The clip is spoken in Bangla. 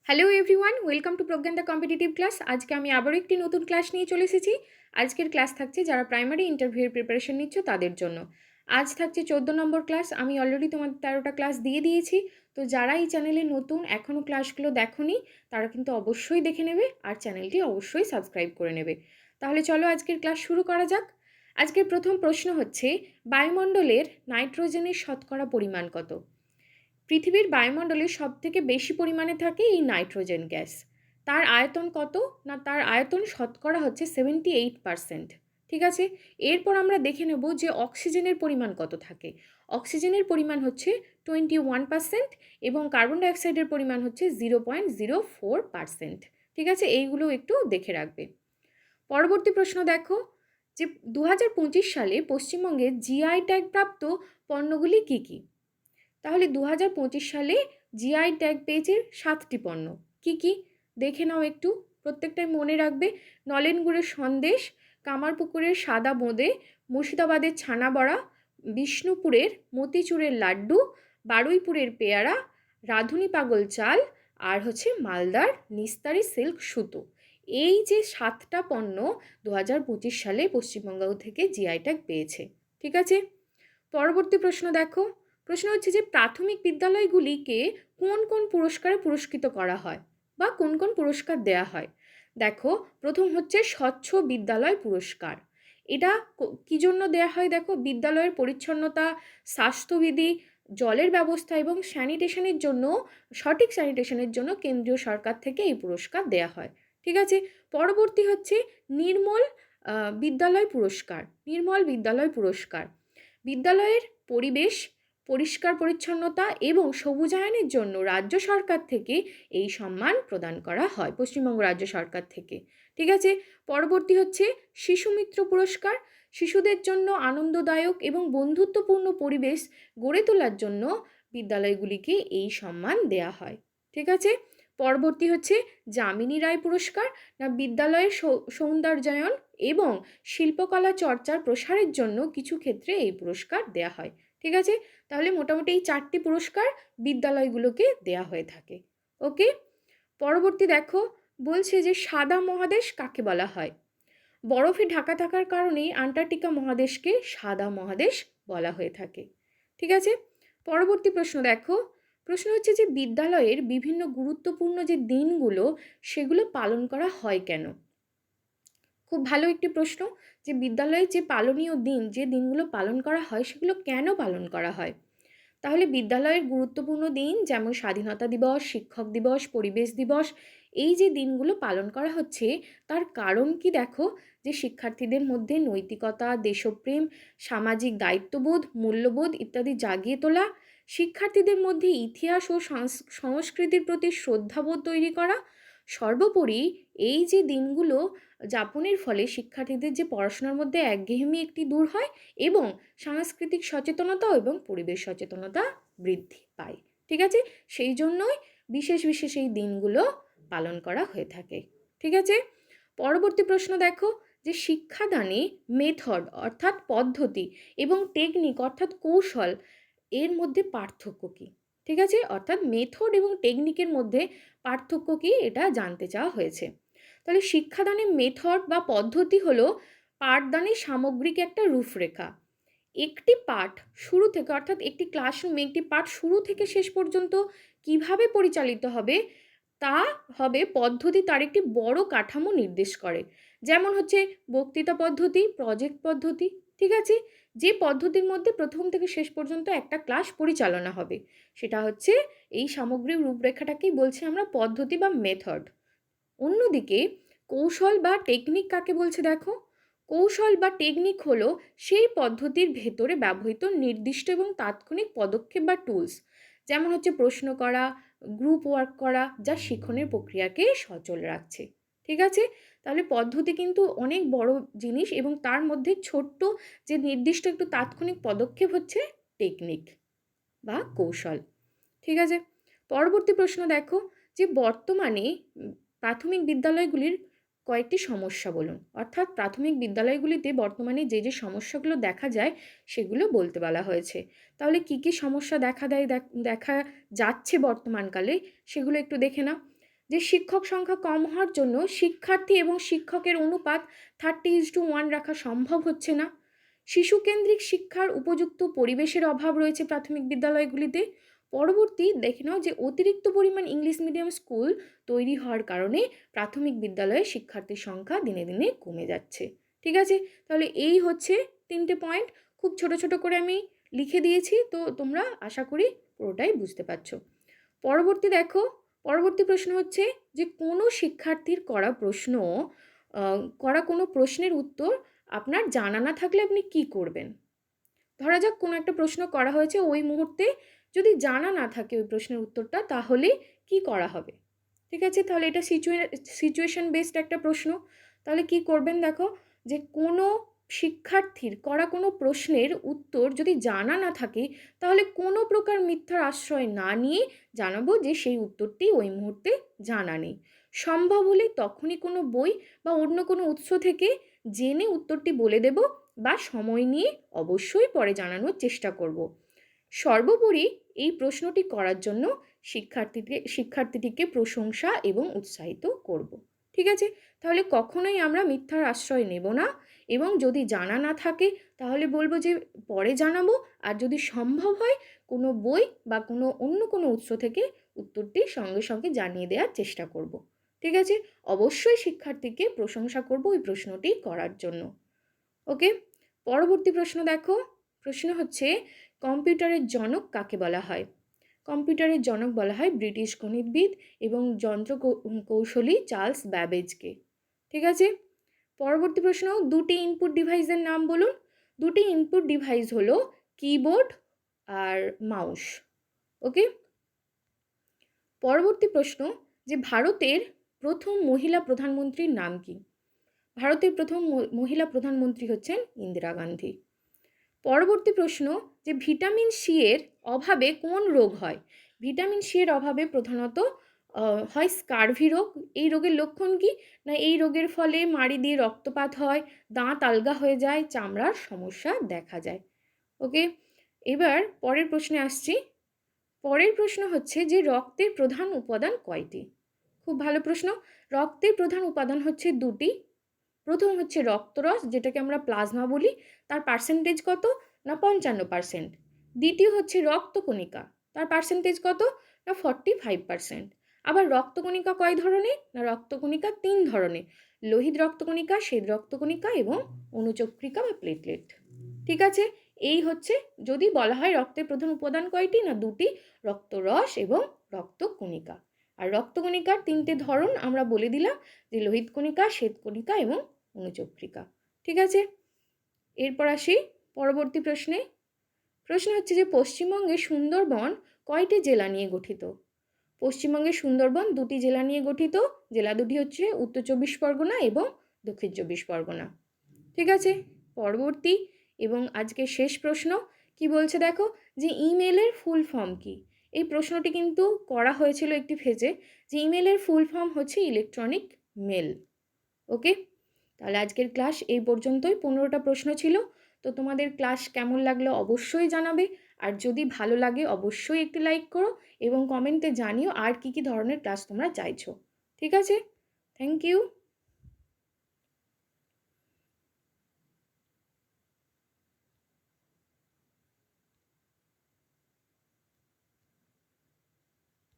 Hello everyone, welcome to Pragyan the competitive class. আজকে আমি আবারও একটি নতুন ক্লাস নিয়ে চলে এসেছি। আজকের ক্লাস থাকছে যারা প্রাইমারি ইন্টারভিউয়ের প্রিপারেশন নিচ্ছ তাদের জন্য। আজ থাকছে 14 নম্বর ক্লাস। আমি অলরেডি তোমাদের 13টা ক্লাস দিয়ে দিয়েছি। তো যারা এই চ্যানেলে নতুন, এখনও ক্লাসগুলো দেখোনি, তারা কিন্তু অবশ্যই দেখে নেবে আর চ্যানেলটি অবশ্যই সাবস্ক্রাইব করে নেবে। তাহলে চলো আজকের ক্লাস শুরু করা যাক। আজকের প্রথম প্রশ্ন হচ্ছে, বায়ুমণ্ডলের নাইট্রোজেনের শতকরা পরিমাণ কত? পৃথিবীর বায়ুমণ্ডলে সবথেকে বেশি পরিমাণে থাকে এই নাইট্রোজেন গ্যাস। তার আয়তন কত? না, তার আয়তন শতকরা হচ্ছে 78%। ঠিক আছে, এরপর আমরা দেখে নেব যে অক্সিজেনের পরিমাণ কত থাকে। অক্সিজেনের পরিমাণ হচ্ছে 21% এবং কার্বন ডাইঅক্সাইডের পরিমাণ হচ্ছে 0.04%। ঠিক আছে, এইগুলো একটু দেখে রাখবে। পরবর্তী প্রশ্ন দেখো যে 2025 সালে পশ্চিমবঙ্গে জিআই ট্যাগ প্রাপ্ত পণ্যগুলি কী কী? তাহলে 2025 সালে জিআই ট্যাগ পেয়েছে 7টি পণ্য। কি কি দেখে নাও একটু, প্রত্যেকটাই মনে রাখবে। নলেন গুড়ের সন্দেশ, কামারপুকুরের সাদা বোঁদে, মুর্শিদাবাদের ছানা বড়া, বিষ্ণুপুরের মতিচুরের লাড্ডু, বারুইপুরের পেয়ারা, রাঁধুনি পাগল চাল, আর হচ্ছে মালদার নিস্তারি সিল্ক সুতো। এই যে 7টা পণ্য 2025 সালে পশ্চিমবঙ্গ থেকে জিআই ট্যাগ পেয়েছে। ঠিক আছে, পরবর্তী প্রশ্ন দেখো। প্রশ্ন হচ্ছে যে প্রাথমিক বিদ্যালয়গুলিকে কোন কোন পুরস্কারে পুরস্কৃত করা হয় বা কোন কোন পুরস্কার দেয়া হয়? দেখো, প্রথম হচ্ছে স্বচ্ছ বিদ্যালয় পুরস্কার। এটা কি জন্য দেয়া হয়? দেখো, বিদ্যালয়ের পরিচ্ছন্নতা, স্বাস্থ্যবিধি, জলের ব্যবস্থা এবং স্যানিটেশনের জন্য, সঠিক স্যানিটেশনের জন্য কেন্দ্রীয় সরকার থেকে এই পুরস্কার দেয়া হয়। ঠিক আছে, পরবর্তী হচ্ছে নির্মল বিদ্যালয় পুরস্কার। নির্মল বিদ্যালয় পুরস্কার বিদ্যালয়ের পরিবেশ, পরিষ্কার পরিচ্ছন্নতা এবং সবুজায়নের জন্য রাজ্য সরকার থেকে এই সম্মান প্রদান করা হয়, পশ্চিমবঙ্গ রাজ্য সরকার থেকে। ঠিক আছে, পরবর্তী হচ্ছে শিশুমিত্র পুরস্কার। শিশুদের জন্য আনন্দদায়ক এবং বন্ধুত্বপূর্ণ পরিবেশ গড়ে তোলার জন্য বিদ্যালয়গুলিকে এই সম্মান দেয়া হয়। ঠিক আছে, পরবর্তী হচ্ছে যামিনী রায় পুরস্কার। না, বিদ্যালয়ের সৌন্দর্যায়ন এবং শিল্পকলা চর্চার প্রসারের জন্য কিছু ক্ষেত্রে এই পুরস্কার দেয়া হয়। ঠিক আছে, তাহলে মোটামুটি এই 4টি পুরস্কার বিদ্যালয়গুলোকে দেয়া হয়ে থাকে। ওকে, পরবর্তী দেখো, বলছে যে সাদা মহাদেশ কাকে বলা হয়? বরফে ঢাকা থাকার কারণেই আন্টার্কটিকা মহাদেশকে সাদা মহাদেশ বলা হয়ে থাকে। ঠিক আছে, পরবর্তী প্রশ্ন দেখো। প্রশ্ন হচ্ছে যে বিদ্যালয়ের বিভিন্ন গুরুত্বপূর্ণ যে দিনগুলো সেগুলো পালন করা হয় কেন? খুব ভালো একটি প্রশ্ন, যে বিদ্যালয়ে যে পালনীয় দিন, যে দিনগুলো পালন করা হয় সেগুলো কেন পালন করা হয়? তাহলে বিদ্যালয়ের গুরুত্বপূর্ণ দিন যেমন স্বাধীনতা দিবস, শিক্ষক দিবস, পরিবেশ দিবস, এই যে দিনগুলো পালন করা হচ্ছে তার কারণ কি? দেখো, যে শিক্ষার্থীদের মধ্যে নৈতিকতা, দেশপ্রেম, সামাজিক দায়িত্ববোধ, মূল্যবোধ ইত্যাদি জাগিয়ে তোলা, শিক্ষার্থীদের মধ্যে ইতিহাস ও সংস্কৃতির প্রতি শ্রদ্ধাবোধ তৈরি করা। সর্বোপরি এই যে দিনগুলো যাপনের ফলে শিক্ষার্থীদের যে পড়াশোনার মধ্যে একঘেয়েমি একটি দূর হয় এবং সাংস্কৃতিক সচেতনতা এবং পরিবেশ সচেতনতা বৃদ্ধি পায়। ঠিক আছে, সেই জন্যই বিশেষ বিশেষ এই দিনগুলো পালন করা হয়ে থাকে। ঠিক আছে, পরবর্তী প্রশ্ন দেখো, যে শিক্ষাদানে মেথড অর্থাৎ পদ্ধতি এবং টেকনিক অর্থাৎ কৌশল এর মধ্যে পার্থক্য কী? ঠিক আছে, অর্থাৎ মেথড এবং টেকনিকের মধ্যে পার্থক্য কী এটা জানতে চাওয়া হয়েছে। তাহলে শিক্ষাদানের মেথড বা পদ্ধতি হলো পাঠদানের সামগ্রিক একটা রূপরেখা। একটি পাঠ শুরু থেকে, অর্থাৎ একটি ক্লাসরুমে একটি পাঠ শুরু থেকে শেষ পর্যন্ত কিভাবে পরিচালিত হবে তা হবে পদ্ধতি, তার একটি বড় কাঠামো নির্দেশ করে। যেমন হচ্ছে বক্তৃতা পদ্ধতি, প্রজেক্ট পদ্ধতি। ঠিক আছে, যে পদ্ধতির মধ্যে প্রথম থেকে শেষ পর্যন্ত একটা ক্লাস পরিচালনা হবে সেটা হচ্ছে এই সামগ্রিক রূপরেখাটাকেই বলছি আমরা পদ্ধতি বা মেথড। অন্যদিকে কৌশল বা টেকনিক কাকে বলছে? দেখো, কৌশল বা টেকনিক হলো সেই পদ্ধতির ভেতরে ব্যবহৃত নির্দিষ্ট এবং তাৎক্ষণিক পদক্ষেপ বা টুলস, যেমন হচ্ছে প্রশ্ন করা, গ্রুপ ওয়ার্ক করা, যা শিখনের প্রক্রিয়াকে সচল রাখছে। ঠিক আছে, তাহলে পদ্ধতি কিন্তু অনেক বড় জিনিস এবং তার মধ্যে ছোট্ট যে নির্দিষ্ট একটু তাৎক্ষণিক পদক্ষেপ হচ্ছে টেকনিক বা কৌশল। ঠিক আছে, পরবর্তী প্রশ্ন দেখো, যে বর্তমানে প্রাথমিক বিদ্যালয়গুলির কয়েকটি সমস্যা বলুন। অর্থাৎ প্রাথমিক বিদ্যালয়গুলিতে বর্তমানে যে যে সমস্যাগুলো দেখা যায় সেগুলো বলতে বলা হয়েছে। তাহলে কি কি সমস্যা দেখা যাচ্ছে বর্তমানকালে সেগুলো একটু দেখে নাও। যে শিক্ষক সংখ্যা কম হওয়ার জন্য শিক্ষার্থী এবং শিক্ষকের অনুপাত 30:1 রাখা সম্ভব হচ্ছে না। শিশুকেন্দ্রিক শিক্ষার উপযুক্ত পরিবেশের অভাব রয়েছে প্রাথমিক বিদ্যালয়গুলিতে। পরবর্তী দেখে নাও যে অতিরিক্ত পরিমাণ ইংলিশ মিডিয়াম স্কুল তৈরি হওয়ার কারণে প্রাথমিক বিদ্যালয়ে শিক্ষার্থীর সংখ্যা দিনে দিনে কমে যাচ্ছে। ঠিক আছে, তাহলে এই হচ্ছে 3টে পয়েন্ট। খুব ছোট ছোট করে আমি লিখে দিয়েছি, তো তোমরা আশা করি পুরোটাই বুঝতে পারছো। পরবর্তী প্রশ্ন হচ্ছে যে কোনো শিক্ষার্থীর করা কোনো প্রশ্নের উত্তর আপনার জানা না থাকলে আপনি কি করবেন। ধরা যাক কোনো একটা প্রশ্ন করা হয়েছে, ওই মুহূর্তে যদি জানা না থাকে ওই প্রশ্নের উত্তরটা, তাহলে কি করা হবে। ঠিক আছে, তাহলে এটা সিচুয়েশন বেসড একটা প্রশ্ন। তাহলে কি করবেন, দেখো যে কোনো শিক্ষার্থীর করা কোনো প্রশ্নের উত্তর যদি জানা না থাকে, তাহলে কোনো প্রকার মিথ্যার আশ্রয় না নিয়ে জানাবো যে সেই উত্তরটি ওই মুহূর্তে জানা নেই। সম্ভব হলে তখনই কোনো বই বা অন্য কোনো উৎস থেকে জেনে উত্তরটি বলে দেব, বা সময় নিয়ে অবশ্যই পরে জানানোর চেষ্টা করব। সর্বোপরি এই প্রশ্নটি করার জন্য শিক্ষার্থীটিকে প্রশংসা এবং উৎসাহিত করব। ঠিক আছে, তাহলে কখনোই আমরা মিথ্যার আশ্রয় নেব না, এবং যদি জানা না থাকে তাহলে বলবো যে পরে জানাবো, আর যদি সম্ভব হয় কোনো বই বা অন্য কোনো উৎস থেকে উত্তরটি সঙ্গে সঙ্গে জানিয়ে দেওয়ার চেষ্টা করব। ঠিক আছে, অবশ্যই শিক্ষার্থীকে প্রশংসা করব ওই প্রশ্নটি করার জন্য। ওকে, পরবর্তী প্রশ্ন দেখো। প্রশ্ন হচ্ছে কম্পিউটারের জনক কাকে বলা হয়। কম্পিউটারের জনক বলা হয় ব্রিটিশ গণিতবিদ এবং যন্ত্র কৌশলী চার্লস ব্যাবেজকে। ঠিক আছে, পরবর্তী প্রশ্ন, দুটি ইনপুট ডিভাইসের নাম বলুন। দুটি ইনপুট ডিভাইস হলো কিবোর্ড আর মাউস। ওকে, পরবর্তী প্রশ্ন, যে ভারতের প্রথম মহিলা প্রধানমন্ত্রীর নাম কি। ভারতের প্রথম মহিলা প্রধানমন্ত্রী হচ্ছেন ইন্দিরা গান্ধী। পরবর্তী প্রশ্ন, যে ভিটামিন সি এর অভাবে কোন রোগ হয়। ভিটামিন সি এর অভাবে প্রধানত হয় স্কারভি রোগ। এই রোগের লক্ষণ কি না, এই রোগের ফলে মাড়ি দিয়ে রক্তপাত হয়, দাঁত আলগা হয়ে যায়, চামড়ার সমস্যা দেখা যায়। ওকে, এবার পরের প্রশ্নে আসছি। পরের প্রশ্ন হচ্ছে যে রক্তের প্রধান উপাদান কয়টি। খুব ভালো প্রশ্ন। রক্তের প্রধান উপাদান হচ্ছে দুটি। প্রথম হচ্ছে রক্তরস, যেটাকে আমরা প্লাজমা বলি, তার পার্সেন্টেজ কত না 55%। দ্বিতীয় হচ্ছে রক্তকণিকা, তার পার্সেন্টেজ কত না 45%। আবার রক্তকণিকা কয় ধরনের না রক্তকণিকা 3 ধরনের, লোহিত রক্তকণিকা, শ্বেত রক্তকণিকা এবং অনুচক্রিকা বা প্লেটলেট। ঠিক আছে, এই হচ্ছে যদি বলা হয় রক্তের প্রধান উপাদান কয়টি না দুটি, রক্তরস এবং রক্তকণিকা। আর রক্তকণিকার 3টে ধরন আমরা বলে দিলাম, যে লোহিত কণিকা, শ্বেত কণিকা এবং অনুচক্রিকা। ঠিক আছে, এরপর আসি পরবর্তী প্রশ্নে। প্রশ্ন হচ্ছে যে পশ্চিমবঙ্গের সুন্দরবন কয়টি জেলা নিয়ে গঠিত। পশ্চিমবঙ্গের সুন্দরবন 2টি জেলা নিয়ে গঠিত। জেলা দুটি হচ্ছে উত্তর 24 পরগনা এবং দক্ষিণ 24 পরগনা। ঠিক আছে, পরবর্তী এবং আজকের শেষ প্রশ্ন কি বলছে দেখো, যে ইমেলের ফুল ফর্ম কি। এই প্রশ্নটি কিন্তু করা হয়েছিল একটি ফেজে, যে ইমেলের ফুল ফর্ম হচ্ছে ইলেকট্রনিক মেল। ওকে, তাহলে আজকের ক্লাস এই পর্যন্তই। 15টা প্রশ্ন ছিল। তো তোমাদের ক্লাস কেমন লাগলো অবশ্যই জানাবে, আর যদি ভালো লাগে অবশ্যই একটি লাইক করো এবং কমেন্টে জানিও আর কি কি ধরনের ক্লাস তোমরা চাইছো। ঠিক আছে, থ্যাংক ইউ।